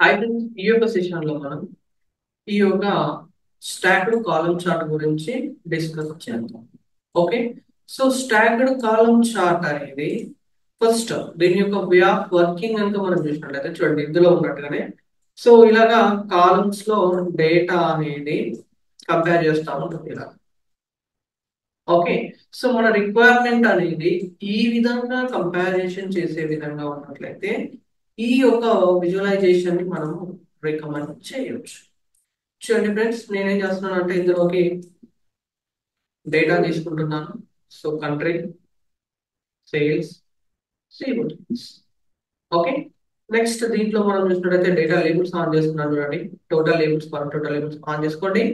అయితే ఈ యొక్క సెషన్ లో మనం ఈ యొక్క స్టాక్డ్ కాలమ్ చార్ట్ గురించి డిస్కస్ చేద్దాం. Okay, so stacked column chart అనేది ఫస్ట్ దీని యొక్క వే ఆఫ్ వర్కింగ్ అంతా మనం చూసినట్లయితే చూడండి ఇందులో ఉన్నట్టుగానే. సో ఇలాగా కాలమ్స్ లో డేటా అనేది కంపేర్ చేస్తా ఉంటుంది ఇలా. ఓకే, సో మన రిక్వైర్మెంట్ అనేది ఈ విధంగా కంపారిజన్ చేసే విధంగా ఉన్నట్లయితే ఈ యొక్క విజువలైజేషన్ ని మనం రికమెండ్ చేయొచ్చు. చూడండి ఫ్రెండ్స్, నేనేం చేస్తున్నాను అంటే ఇందులోకి డేటా తీసుకుంటున్నాను. So country, sales, sales. Okay, next దీంట్లో మనం చూసినట్లయితే డేటా లేబుల్స్ ఆన్ చేసుకున్నాను. చూడండి, total labels total labels on చేసుకోండి.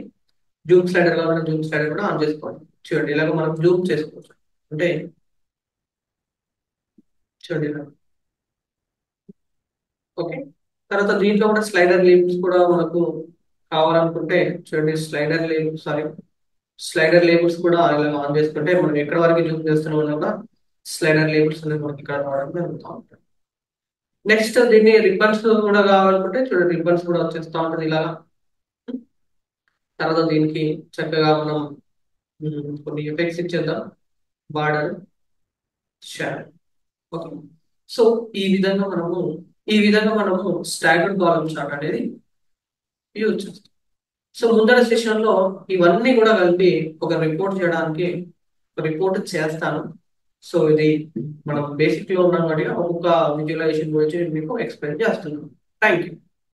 జూమ్ స్లైడర్ కావాలంటే జూమ్ స్లైడర్ కూడా ఆన్ చేసుకోండి. చూడండి ఇలాగ మనం జూమ్ చేసుకోవచ్చు. అంటే చూడండి ఇలా. ఓకే, తర్వాత దీంట్లో కూడా స్లైడర్ లేబుల్స్ కూడా మనకు కావాలనుకుంటే చూడండి స్లైడర్ లేబుల్స్ కూడా ఇలా ఆన్ చేసుకుంటే మనం ఎక్కడ వరకు జూమ్ చేస్తున్నాం అన్నా కూడా స్లైడర్ లేబుల్స్ అనేది మనకి ఇక్కడ రావడం జరుగుతూ ఉంటుంది. నెక్స్ట్ దీన్ని రిబ్బన్స్ కూడా కావాలనుకుంటే చూడండి రిబ్బన్స్ కూడా వచ్చేస్తూ ఉంటుంది ఇలా. తర్వాత దీనికి చక్కగా మనం కొన్ని ఎఫెక్ట్స్ ఇచ్చేద్దాం. Border, shadow. ఓకే, సో ఈ విధంగా మనము స్టాగర్డ్ కాలమ్ చార్ట్ అనేది యూజ్ చేస్తాం. సో ముందర సెషన్ లో ఇవన్నీ కూడా కలిపి ఒక రిపోర్ట్ చేయడానికి రిపోర్ట్ చేస్తాను. సో ఇది మనం బేసిక్ లో ఉన్నాం కాబట్టి ఒక్కొక్క విజువలైజేషన్ గురించి మీకు ఎక్స్ప్లెయిన్ చేస్తున్నాను. Thank you.